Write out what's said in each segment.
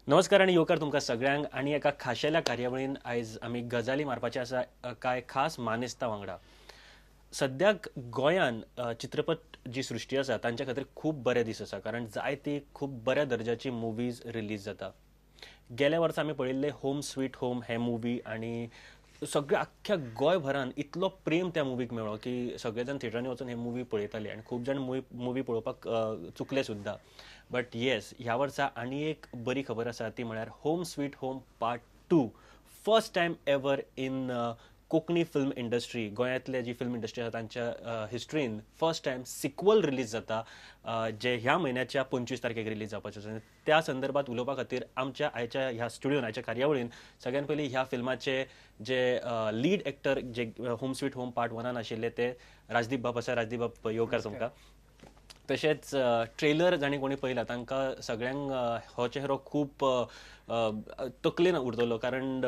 नमस्कार आणि येवकार तुमकां सगळ्यांक आणि एका खाशेल्या कार्यावळीन आयज आमी गजाली मारपाचे आसा कांय खास मानेस्तां वांगडा. सद्याक गोंयान चित्रपट जी सृश्टी आसा तांच्या खातीर खूब बरे दीस आसा कारण जायती खूब बऱ्या दर्जाची मुवीज रिलीज जाता. गेल्या वर्सा आमी पळयल्ले होम स्वीट होम हे मुवी आणि सगळ्या आख्ख्या गोंयभरान इतलो प्रेम त्या मुवीक मेळ्ळो की सगळे जाण थिएटरांनी वचून हे मुवी पळयताले आणि खूब जाण मुवी पळोवपाक चुकले सुद्दां. बट येस, ह्या वर्सा आनी एक बरी खबर आसा ती म्हळ्यार home sweet home part 2 first time ever in Konkani film industry. गोंयांतले जी फिल्म इंडस्ट्री आसा तांच्या हिस्ट्रीन फर्स्ट टायम सिक्वल रिलीज जाता, जे ह्या म्हयन्याच्या 25 तारखेक रिलीज जावपाचे आसा. त्या संदर्भात उलोवपा खातीर आमच्या आयच्या ह्या स्टुडिओन आयच्या कार्यावळीन सगळ्यात पयलीं ह्या फिल्माचे जे लीड एक्टर जे होम स्वीट होम पार्ट 1 आशिल्ले ते राजदीप बाब आसा. राजदीप बाब येवकार तुमकां. तशेंच ट्रेलर जाणी कोणी पळयला तांकां सगळ्यांक हो चेहरो खूब तकलेन उरतलो कारण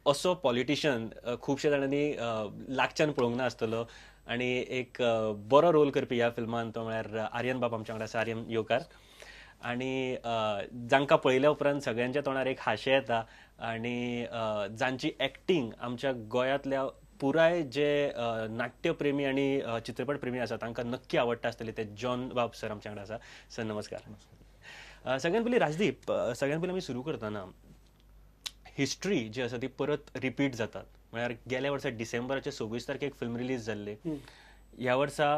असो पॉलिटिशियन खुबशे जाणांनी लागच्यान पळोवंक ना आसतलो आणि एक बरो रोल करपी ह्या फिल्मान तो म्हळ्यार आर्यन बाब आमच्या वांगडा आसा. आर्यन येवकार. आणि जांकां पळयल्या उपरांत सगळ्यांच्या तोंडार एक हांशे येता आणि जांची एक्टींग आमच्या गोंयांतल्या पुराय जे नाट्यप्रेमी आणि चित्रपट प्रेमी आसा तांकां नक्की आवडटा आसतले ते जॉन बाब सर आमच्या वांगडा आसा. सर नमस्कार. सगळ्यात पयलीं राजदीप, सगळ्यात पयलीं आमी सुरू करतना हिस्ट्री जी आसा ती परत रिपीट जातात. म्हळ्यार गेल्या वर्सा डिसेंबराचे 26 तारखेक फिल्म रिलीज जाल्ली, ह्या वर्सा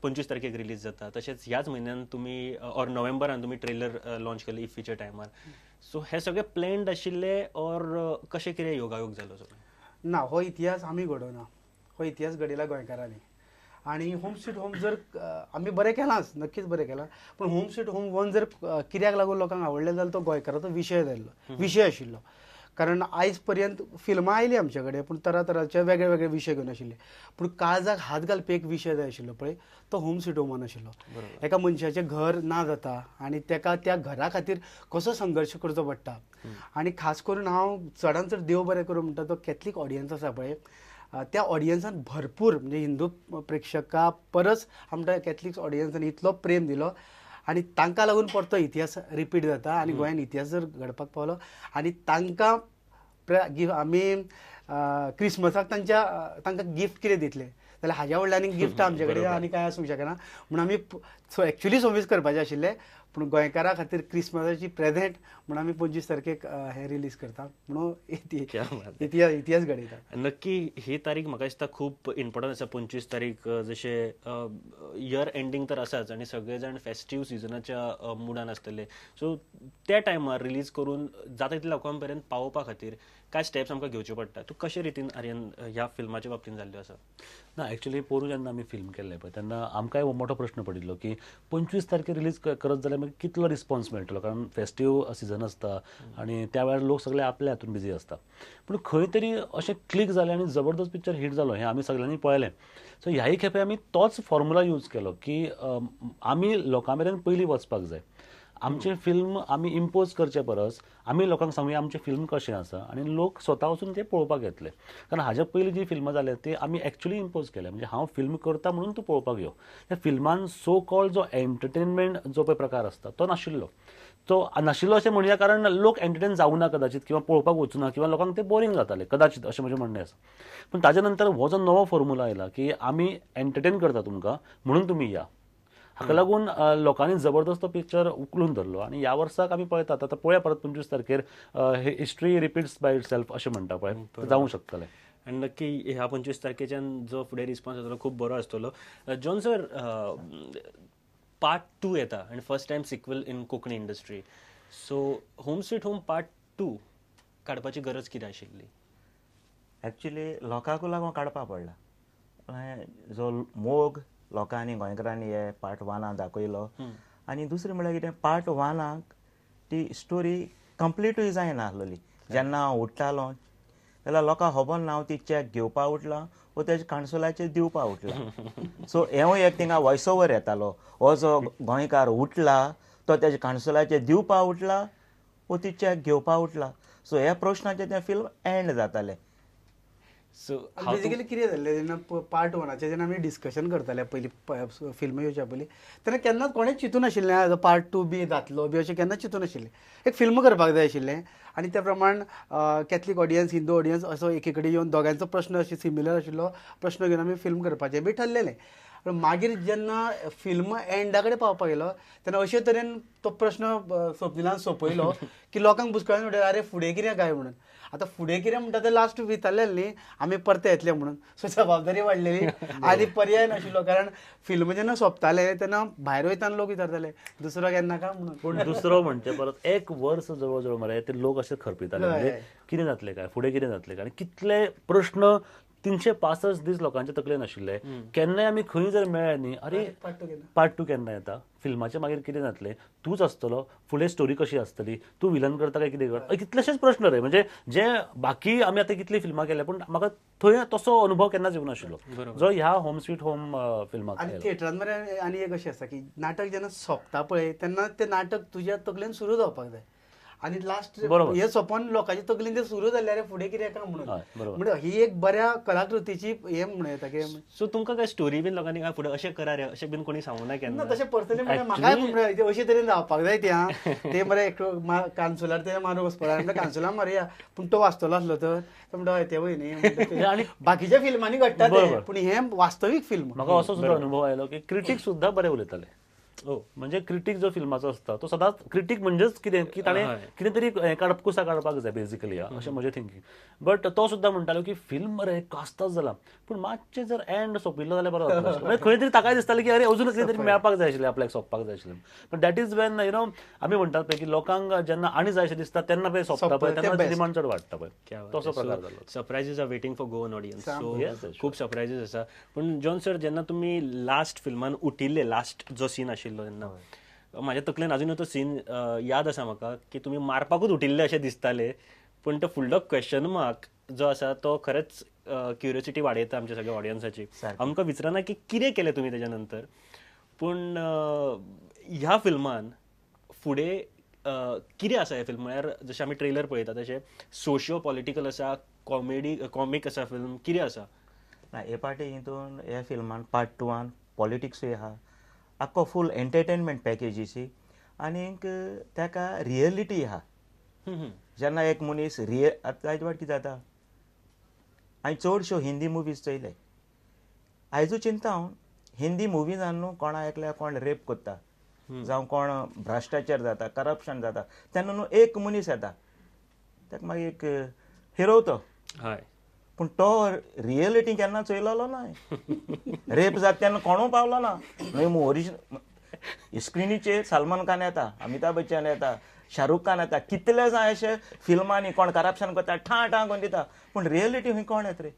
25 तारखेक रिलीज जाता. तशेंच ह्याच म्हयन्यान तुमी ऑर नोव्हेंबरान तुमी ट्रेलर लॉन्च केले इफ्फीच्या टायमार. सो हे सगळे प्लॅन्ड आशिल्ले ऑर कशें कितें योगायोग जालो सगळो? ना, हो इतिहास आमी घडोवना. हो इतिहास घडयला गोंयकारांनी. आणि होम स्वीट होम जर आमी बरें केलांच, नक्कीच बरें केलां, पण होम स्वीट होम 1 जर कित्याक लागून लोकांक आवडलें जाल्यार तो गोंयकाराचो विशय आशिल्लो. कारण आयज पर्यंत फिल्मां आयलीं आमचे कडेन, पूण तरातरांचे वेगळे वेगळे विशय घेवन आशिल्ले. पूण काळजाक हात घालपी एक विशय जाय आशिल्लो पळय, तो होम स्वीट होमान आशिल्लो. एका मनशाचें घर ना जाता आनी तेका त्या घरा खातीर कसो संघर्श करचो पडटा. आनी खास करून हांव चडांत चड देव बरें करूं म्हणटा तो कॅथलीक ऑडियन्स आसा पळय, त्या ऑडियन्सान भरपूर म्हणजे हिंदू प्रेक्षकां परस आमच्या कॅथलीक ऑडियन्सान इतलो प्रेम दिलो आनी तांकां लागून परतो इतिहास रिपीट जाता. आनी गोंयान इतिहास जर घडपाक पावलो आनी तांकां आमी क्रिसमसाक तांकां गिफ्ट कितें दितले जाल्यार हाज्या व्हडल्यान गिफ्ट आमचे कडेन आनी काय आसूंक शकना. म्हणून आमी एक्चुली 26 करपाचे आशिल्ले, पूण गोंयकारां खातीर क्रिसमसाची प्रेझेंट म्हणून आमी 25 तारखेक हे रिलीज करता. म्हणून इतिहास घडयता. नक्की ही तारीख म्हाका दिसता खूब इम्पॉर्टंट आसा. 25 तारीख जशें इयर एंडींग तर आसाच आनी सगळे जाण फेस्टीव सिजनाच्या मुडान आसतले. सो त्या टायमार रिलीज करून जाता तितल्या लोकां पर्यंत पावोवपा खातीर काय स्टेप्स आमकां घेवचे पडटा. तूं कशे रितीन आर्यन ह्या फिल्माच्या बाबतींत जाल्ल्यो आसा? ना, एक्चुली पोरू जेन्ना आमी फिल्म केल्लें पळय तेन्ना आमकांय हो मोठो प्रश्न पडिल्लो की 25 तारखेर रिलीज करत जाल्यार मागीर कितलो रिस्पॉन्स मेळटलो, कारण फेस्टीव सिजन आसता आनी त्या वेळार लोक सगळे आपल्या हातून बिजी आसता. पूण खंय तरी अशें क्लिक जालें आनी जबरदस्त पिक्चर हिट जालो हें आमी सगळ्यांनी पळयलें. सो ह्याय खेपे आमी तोच फॉर्मुला यूज केलो की आमी लोकां मेरेन पयलीं वचपाक जाय. आमचें फिल्म आमी इम्पोज करचे परस आमी लोकांक सांगुया आमचें फिल्म कशें आसा आनी लोक स्वता वचून तें पळोवपाक येतले. कारण हाज्या पयलीं जी फिल्मां जाल्यात ती आमी एक्चुली इम्पोज केल्या, म्हणजे हांव फिल्म करता म्हणून तूं पळोवपाक यो. त्या फिल्मान सो कॉल्ड जो एंटरटेनमेंट जो पळय प्रकार आसता तो नाशिल्लो. तो नाशिल्लो अशें म्हणया कारण लोक एंटरटेन जावना कदाचित किंवा पळोवपाक वचूना किंवा लोकांक तें बोरींग जातालें कदाचित, अशें म्हजें म्हणणें आसा. पूण ताजे नंतर हो जो नवो फॉर्मुला आयला की आमी एंटरटेन करता तुमकां म्हणून तुमी या, हाका लागून लोकांनी जबरदस्त पिक्चर उखलून धरलो. आनी ह्या वर्साक आमी पळयतात आतां पळोवया परत 25 तारखेर हिस्ट्री रिपीट्स बाय इटसेल्फ अशें म्हणटा पळय, जावंक शकतलें. आनी नक्की ह्या 25 तारखेच्यान जो फुडें रिस्पॉन्स येतलो खूब बरो आसतलो. जॉन सर, पार्ट 2 येता आनी first time sequel in Konkani industry. So home sweet home part 2 काडपाची गरज कितें आशिल्ली? एक्चुली लोकांकूय लागून काडपा पडला. जो मोग लोकांनी गोंयकारांनी हे पार्ट 1 दाखयलो आनी दुसरें म्हळ्यार कितें पार्ट 1 ती स्टोरी कंप्लीटूय जायना आसलेली. जेन्ना हांव उठ्ठालो जाल्यार लोकांक खबर ना हांव ती चॅक घेवपा उठला वो तेजे कांसोलाचेर दिवपा उठला. सो हेवूय एक थिंगा वॉयस ओवर येतालो. हो जो गोंयकार उठला तो तेजे कांसोलाचेर दिवपा उठला वो ती चॅक घेवपा उठला. सो ह्या प्रश्नाचेर तें फिल्म एंड जातालें. सो बेजिकली कितें जाल्लें जेन्ना पार्ट वनाचें जेन्ना आमी डिस्कशन करताले पयलीं फिल्म येवच्या पयलीं तेन्ना केन्नाच कोणेंच चिंतून नाशिल्लें एज अ पार्ट 2 बी जातलो बी अशें केन्नाच चिंतून नाशिल्लें. एक फिल्म करपाक जाय आशिल्लें आनी त्या प्रमाण कॅथलीक ऑडियन्स हिंदू ऑडियन्स असो एके कडेन येवन दोगांचो प्रश्न अशें सिमिलर आशिल्लो प्रश्न घेवन आमी फिल्म करपाचें बी ठरलेलें. पूण मागीर जेन्ना फिल्म एंडा कडेन पावपाक गेलो तेन्ना अशे तरेन तो प्रश्न स्वप्निलान सोंपयलो की लोकांक बुसकळ्यान उडयलें अरे फुडें कितें काय म्हणून. आतां फुडें कितें म्हणटा तें लास्ट विचारलेलें न्ही आमी परते येतले म्हणून. सो जबाबदारी वाडलेली आनी पर्याय नाशिल्लो कारण फिल्म जेन्ना सोंपतालें तेन्ना भायर वयताना लोक विचारताले दुसरो केन्ना काय म्हणून. पूण दुसरो म्हणजे परत एक वर्स जवळ जवळ मरे ते लोक असे खरपिताले म्हणजे कितें जातलें काय फुडें कितें जातलें काय आनी कितले प्रश्न 365 दीस लोकांचे तकलेन आशिल्ले. केन्नाय आमी खंय जर मेळ्ळे न्ही अरे पार्ट 2 केन्ना येता फिल्माचें मागीर कितें जातलें तूंच आसतलो फुडें स्टोरी कशी आसतली तूं विलन करता काय कितें करता कितलेशेच प्रश्न रे म्हणजे जे बाकी आमी आतां कितली फिल्मां केल्या पूण म्हाका थंय तसो अनुभव केन्नाच येवं नाशिल्लो जो ह्या होम स्वीट होम फिल्माक आनी थिएटरान मरे आनी एक अशें आसा की नाटक जेन्ना सोंपता पळय तेन्ना तें नाटक तुज्या तकलेन सुरू जावपाक जाय आनी लास्ट हे सोंपोवन लोकांच्या तकलेन तें सुरू जाल्यार फुडें कितें काय म्हणून म्हणजे ही एक बऱ्या कलाकृतीची हे म्हणून येता की सो तुमकां काय स्टोरी बीन लोकांनी काय फुडें अशें करा रे अशें बीन कोणी सांगूं ना केन्ना तशें पर्सनली म्हणजे म्हाकाय अशे तरेन जावपाक जाय ते मरे कांसुलार ते मारूं वचपाक कांसुलार मारुया पूण तो वाचतलो आसलो तर म्हणटा हय ते वय न्ही आनी बाकीच्या फिल्मांनी घडटा ते पूण हे वास्तवीक फिल्म. म्हाका असो सुद्दां अनुभव आयलो की क्रिटीक सुद्दां बरे उलयताले. म्हणजे क्रिटीक जो फिल्माचो आसता तो सदांच क्रिटीक म्हणजेच कितें की ताणें कितें तरी कुसा काडपाक जाय बेजिकली अशें म्हजें थिंकींग. बट तो सुद्दां म्हणटालो की फिल्म मरे कास्ताच जाला पूण मातशें जर एंड सोंपिल्लो जाल्यार बरो जातलो म्हणजे खंय तरी ताकाय दिसतालें की अरे अजून कितें तरी मेळपाक जाय आशिल्लें आपल्याक सोंपपाक जाय आशिल्लें. पण दॅट इज वेन आमी म्हणटात पळय की लोकांक जेन्ना आनी जाय अशें दिसता तेन्ना पळय सोंपता पळय तेन्ना डिमांड चड वाडटा पळय तसो प्रकार जालो. Surprises are waiting for Goan audience so खूब सरप्रायझीस आसा. पूण जॉन सर जेन्ना तुमी लास्ट फिल्मान उटिल्ले लास्ट जो सीन आशिल्लो तेन्ना म्हाज्या तकलेन अजूनय तो सीन याद आसा म्हाका की तुमी मारपाकूच उटिल्ले अशें दिसताले पूण तो फुडलो क्वेश्चन मार्क जो आसा तो खरेंच क्युरियोसिटी वाडयता आमच्या सगळ्या ऑडियन्साची. आमकां विचारना की कितें केलें तुमी तेच्या नंतर पूण ह्या फिल्मान फुडें कितें आसा ह्या फिल्म म्हळ्यार जशें आमी ट्रेलर पळयता तशें सोशियो पॉलिटिकल आसा कॉमीक आसा फिल्म कितें आसा. हे पाटी हितून ह्या फिल्मान पार्ट 2 पॉलिटिक्सूय आहा आख्खो फूल एंटरटेनमेंट पॅकेजीची आनीक ताका रियलिटी आहा. जेन्ना एक मनीस आतां आयज वाट कितें जाता हांवें चडश्यो हिंदी मुवीज चोयले आयजू चिंता हांव हिंदी मुवीजान न्हू कोणा एकल्या कोण रेप करता जावं कोण भ्रश्टाचार जाता करप्शन जाता तेन्ना न्हू एक मनीस येता ताका मागीर एक हिरोवतो पूण तो रियलिटी केन्ना चोयलोलो ना रेप जाता तेन्ना कोणू पावलो ना. ओरिजिनल स्क्रिनीचेर सलमान खान येता अमिताभ बच्चन येता शाहरुख खान येता कितले जाय अशे फिल्मांनी कोण करप्शन करता ठा करून दिता पूण रियलिटी खंय कोण येता रे.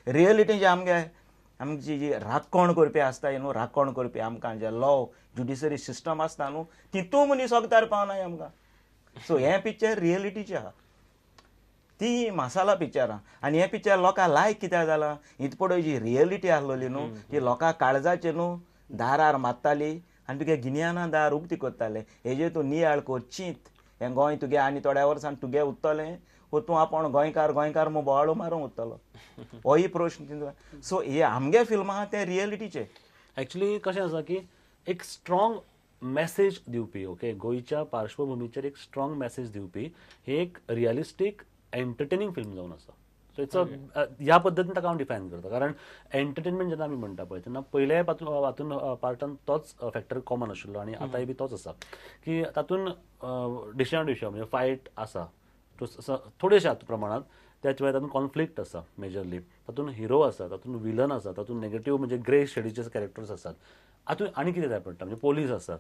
रियलिटी जे आमची जी राखण करपी आसता न्हू राखण करपी आमकां जे लॉ ज्युडिशरी सिस्टम आसता न्हू तितू मनीस वखदार पावनाय आमकां. सो हें पिक्चर रियलिटीचें आहा ती मसाला पिक्चर आहा आनी हें पिक्चर लोकां लायक कित्याक जालां हित पळय जी रियलिटी आसलोली न्हू ती लोकां काळजाचे न्हू दारार मारताली आनी तुगे गिन्याना दार उक्ती करताले हेजेर तूं नियाळ कर चींत हें गोंय तुगे आनी थोड्या वर्सान तुगे उत्तलें वो तूं आपूण गोंयकार मो बोवाळो मारूंक उत्तलो होय प्रश्न. सो हे आमगे फिल्म आहा तें रियलिटीचें. एक्चुली कशें आसा की एक स्ट्रॉंग मॅसेज दिवपी ओके गोंयच्या पार्श्वभुमीचेर एक स्ट्रॉंग मॅसेज दिवपी हे एक रियलिस्टीक एंटरटेनिंग फिल्म जावन आसा. सो इट्स ह्या पद्दतीन ताका हांव डिफायन करता कारण एंटरटेनमेंट जेन्ना आमी म्हणटा पळय तेन्ना पयल्या हातून पार्टान तोच फॅक्टर कॉमन आशिल्लो आनी आतांय बी तोच आसा की तातूंत डिशा म्हणजे फायट आसा थोडेशा प्रमाणात त्याच वेळार तातूंत कॉन्फ्लिक्ट आसा मेजरली तातूंत हिरो आसा तातूंत विलन आसा तातूंत नेगेटीव म्हणजे ग्रे शेडीचे कॅरेक्टर्स आसात. हातूंत आनी कितें जाय पडटा म्हणजे पोलीस आसा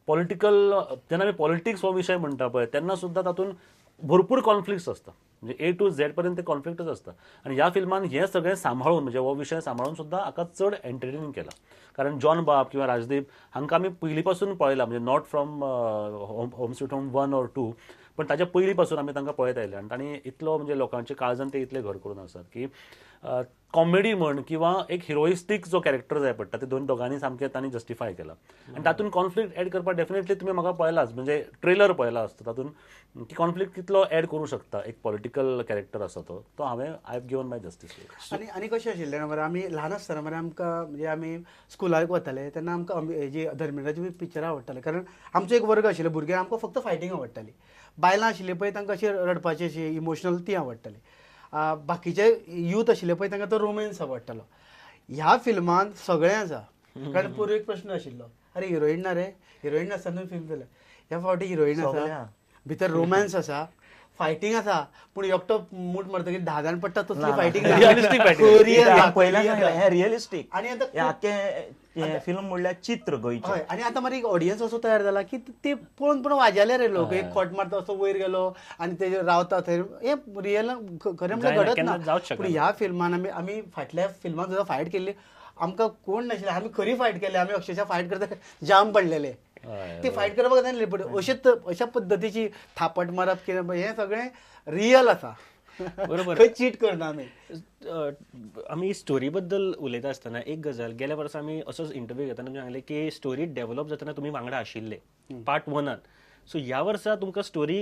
पॉलिटिकल जेन्ना आमी पॉलिटिक्स हो विशय म्हणटा पळय तेन्ना सुद्दां तातूंत भरपूर कॉन्फ्लिक्ट्स आसता म्हणजे A to Z पर्यंत ते कॉन्फ्लिक्टच आसता आनी ह्या फिल्मान हे सगळें सांबाळून म्हणजे हो विशय सांबाळून सुद्दां हाका चड एंटरटेनिंग केला. कारण जॉन बाब किंवा राजदीप हांकां आमी पयलीं पासून पळयला म्हणजे not from home sweet home 1 or 2 पण ताच्या पयलीं पासून आमी तांकां पळयत आयले आनी तांणी इतलो म्हणजे लोकांच्या काळजान ते इतले घर करून आसात की कॉमेडी म्हण किंवा एक हिरोइस्टीक जो कॅरेक्टर जाय पडटा ते दोगांनी सामकें तांणी जस्टिफाय केला आनी तातूंत कॉन्फ्लिक्ट एड करपाक डेफिनेटली तुमी म्हाका पळयलाच म्हणजे ट्रेलर पळयला आसता तातूंत की कॉन्फ्लिक्ट कितलो एड करूं शकता एक पॉलिटिकल कॅरेक्टर आसा तो हांवें I have given my justice. आनी कशें आशिल्लें ना मरे आमी ल्हान आसतना मरे आमकां म्हणजे आमी स्कुलाक वताले तेन्ना आमकां हेजी धर्मेंद्राची बी पिक्चरां आवडटाले कारण आमचो एक वर्ग आशिल्लो भुरग्यांक आमकां फक्त फायटींग आवडटाली. बायलां आशिल्लीं पळय तांकां अशी रडपाची अशी इमोशनल ती आवडटाली. बाकीचे यूथ आशिल्ले पळय तांकां तो रोमॅन्स आवडटालो. ह्या फिल्मान सगळें आसा कारण पूर्वी एक प्रश्न आशिल्लो अरे हिरोईन ना रे हिरोईन नासतना फिल्म जालें ह्या फावटी हिरोईन आसा भितर रोमॅन्स आसा फायटींग आसा पूण एकटो मूठ मारता की 10 जाण पडटा तसली फायटींग रिअलिस्टीक आनी आतां फिल्म म्हणल्यार चित्र गोंयचें. हय आनी आतां मारी ऑडियन्स असो तयार जाला की ते पळोवन वाजले रे लोक एक खोट मारता असो वयर गेलो आनी ते रावता थंय हे रियल खरें म्हणजे घडत ना. पूण ह्या फिल्मान आमी फाटल्या फिल्मान सुद्दां फायट केल्ली आमकां कोण नाशिल्ले आमी खरी फायट केली आमी अक्षरशः फायट करता जाम पडलेले ती फायट करपाक जाय पण अशा पद्दतीची थापट मारप कितें हें सगळें रियल आसा. बरोबर खंय चीट करना आमी स्टोरी बद्दल उलयता आसतना एक गजाल गेल्या वर्सा आमी असोच इंटरव्यू घेतना तुमी सांगले की स्टोरी डेव्हलप जातना तुमी वांगडा आशिल्ले पार्ट 1 सो ह्या वर्सा तुमकां स्टोरी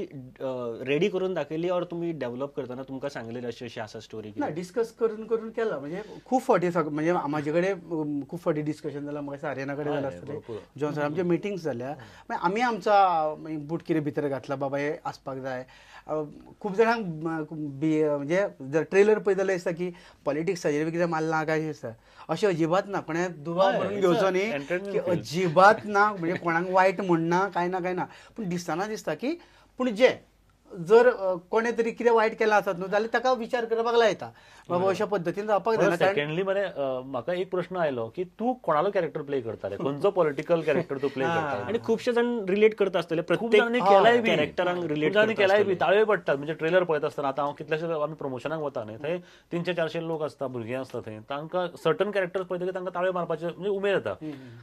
रेडी करून दाखयली और तुमी डेव्हलप करतना तुमकां सांगलेली अशी अशी आसा स्टोरी ना डिस्कस करून केला म्हणजे खूब फावटी म्हणजे म्हाजे कडेन खूब फावटी डिस्कशन जालां म्हाका सारेना कडेन जालां आसतलें जॉन सर आमचे मिटिंग्स जाल्या आमी आमचा बूट कितें भितर घातला बाबा हे आसपाक जाय. खूब जाणांक म्हणजे जर ट्रेलर पळयत जाल्यार दिसता की पॉलिटिक्साचेर बी कितें मारलां काय दिसता अशें अजिबात ना कोणें दुबाव करून घेवचो न्ही की अजिबात ना म्हणजे कोणाक वायट म्हणना काय ना पूण दिसता की पूण जे जर कोणे तरी कितें वायट केलां आसत न्हू जाल्यार ताका विचार करपाक लायता बाबा अशा पद्दतीन जावपाक जायना. सेकंडली मरे म्हाका एक प्रश्न आयलो की तूं कोणालो कॅरेक्टर प्ले करताले खंयचो पॉलिटिकल कॅरेक्टर तूं प्ले करता आणि खूपशे जाण रिलेट करता आसतले प्रत्येक कॅरेक्टरांक रिलेट केलाय बी ताळयो पडटात म्हणजे ट्रेलर पळयत आसतना आतां हांव कितलेशे आमी प्रमोशनाक वता न्ही थंय 300-400 लोक आसता भुरगीं आसता थंय तांकां सर्टन कॅरेक्टर्स पळयतकीर तांकां ताळयो मारपाचे म्हणजे उमेद येता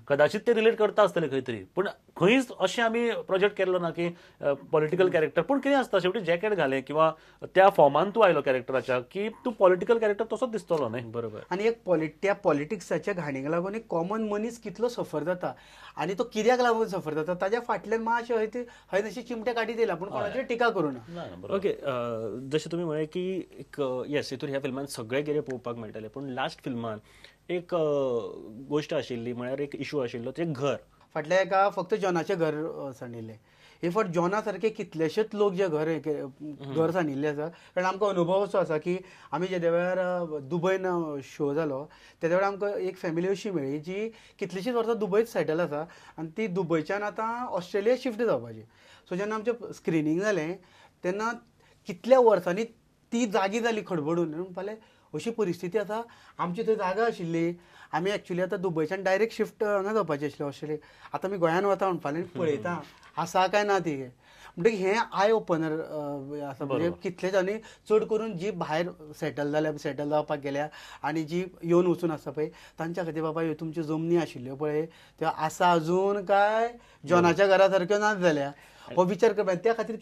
कदाचित ते रिलेट करता आसतले खंय तरी पूण खंयच अशें आमी प्रोजेक्ट केल्लो ना की पॉलिटिकल कॅरेक्टर पूण कितें आसता शेवटी जॅकेट घालें किंवा त्या फॉर्मान तूं आयलो कॅरेक्टराच्या की तूं पॉलिटिकल कॅरेक्टर तसोच दिसतलो न्ही. बरोबर आनी एक त्या पॉलिटिक्साच्या घाणीक लागून एक कॉमन मनीस कितलो सफर जाता आनी तो कित्याक लागून सफर जाता ताच्या फाटल्यान मातशें हय तशी चिमटे काडीत येयला पूण कोणाचेर टिका करूं ना. ओके जशें तुमी म्हळें की एक येस हितून ह्या फिल्मान सगळे कितें पळोवपाक मेळटलें पूण लास्ट फिल्मान एक गोश्ट आशिल्ली म्हळ्यार एक इशू आशिल्लो ते घर फाटल्या एका फक्त जॉनाचें घर सांडिल्लें हे फावट जॉना सारके कितलेशेच लोक जे घर सांडिल्ले आसा कारण आमकां अनुभव असो आसा की आमी जे वेळार दुबयन शो जालो त्या वेळार आमकां एक फॅमिली अशी मेळ्ळी जी कितलींशींच वर्सां दुबयच सेटल आसा आनी ती दुबयच्यान आतां ऑस्ट्रेलिया शिफ्ट जावपाची. सो जेन्ना आमचें स्क्रिनींग जालें तेन्ना कितल्या वर्सांनी ती जागी जाली खडबडून म्हणपालें अशी परिस्थिती आसा आमची थंय जागा आशिल्ली आमी एक्चुली आतां दुबयच्यान डायरेक्ट शिफ्ट हांगा जावपाचें आशिल्लें ऑस्ट्रेलिया आतां आमी गोंयान वता म्हणपालें पळयता आसा काय ना ती म्हणटकीर हें आय ओपनर आसा म्हणजे कितलेंच चड करून जी भायर सेटल जावपाक गेल्या आनी जी येवन वचून आसा पळय तांच्या खातीर बाबा ह्यो तुमच्यो जमनी आशिल्ल्यो पळय त्यो आसा अजून काय जॉनाच्या घरा सारक्यो नाच जाल्या हो विचार करपाक त्या खातीर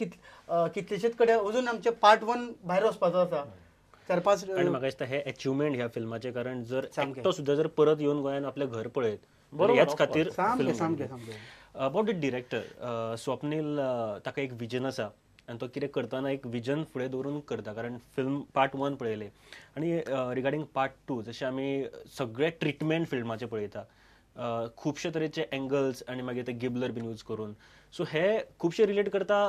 कितलेशेच कडेन अजून आमचे पार्ट 1 भायर वचपाचो आसा 4-5. आणि म्हाका दिसता हे अचिव्हमेंट ह्या फिल्माचे कारण जर एकटो सुद्धा जर परत येवन गोंयान आपलें घर पळयत ह्याच खातीर अबाउट द डिरेक्टर स्वप्नील ताका एक विजन आसा आनी तो कितें करतना एक विजन फुडें दवरून करता कारण फिल्म पार्ट 1 पळयलें आनी रिगार्डींग पार्ट 2 जशें आमी सगळे ट्रिटमेंट फिल्माचे पळयता खुबशे तरेचे एंगल्स आनी मागीर ते गिबलर बीन यूज करून सो हे खुबशे रिलेट करता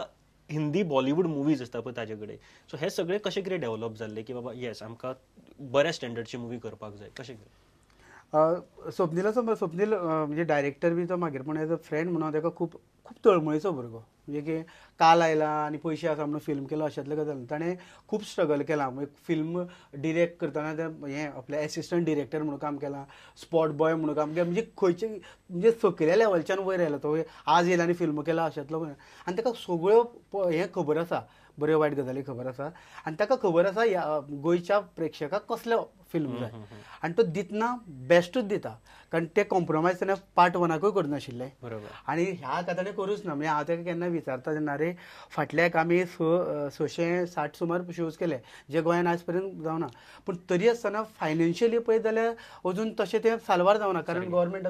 हिंदी बॉलिवूड मुवीज आसता पळय ताजे कडेन सो हे सगळे कशें कितें डेव्हलप जाल्ले की बाबा येस आमकां बऱ्या स्टँडर्डची मुवी करपाक जाय कशें कितें. स्वप्नील म्हणजे डायरेक्टर बी तो मागीर पूण एज अ फ्रेंड म्हणून ताका खूब तळमळीचो भुरगो म्हणजे की काल आयला आनी पयशे आसा म्हणून फिल्म केलो अशातले गजाल ताणें खूब स्ट्रगल केलां फिल्म डिरेक्ट करतना हें आपलें एसिस्टंट डिरेक्टर म्हणून काम केलां स्पॉट बॉय म्हणून काम केलां म्हणजे खंयचे म्हणजे सकयल्या लेवलच्यान वयर आयला तो आज येयला आनी फिल्म केला अशातलो आनी ताका सगळ्यो हें खबर आसा बऱ्यो वायट गजाली खबर आसा आनी ताका खबर आसा गोंयच्या प्रेक्षकाक कसलो फिल्म जाय आनी तो दितना बेस्टूच दिता कारण ते कॉम्प्रोमायज ताणें पार्ट वनाकूय करनाशिल्लें बरोबर आनी ह्या ताणें करूच ना म्हणजे हांव ताका केन्ना विचारता जेन्ना रे फाटल्याक आमी 660 सुमार शोज केले जे गोंयान आज पर्यंत जावना पूण तरी आसतना फायनान्शियली पळयत जाल्यार अजून तशें तें साल्वार जावना कारण गव्हर्मेंट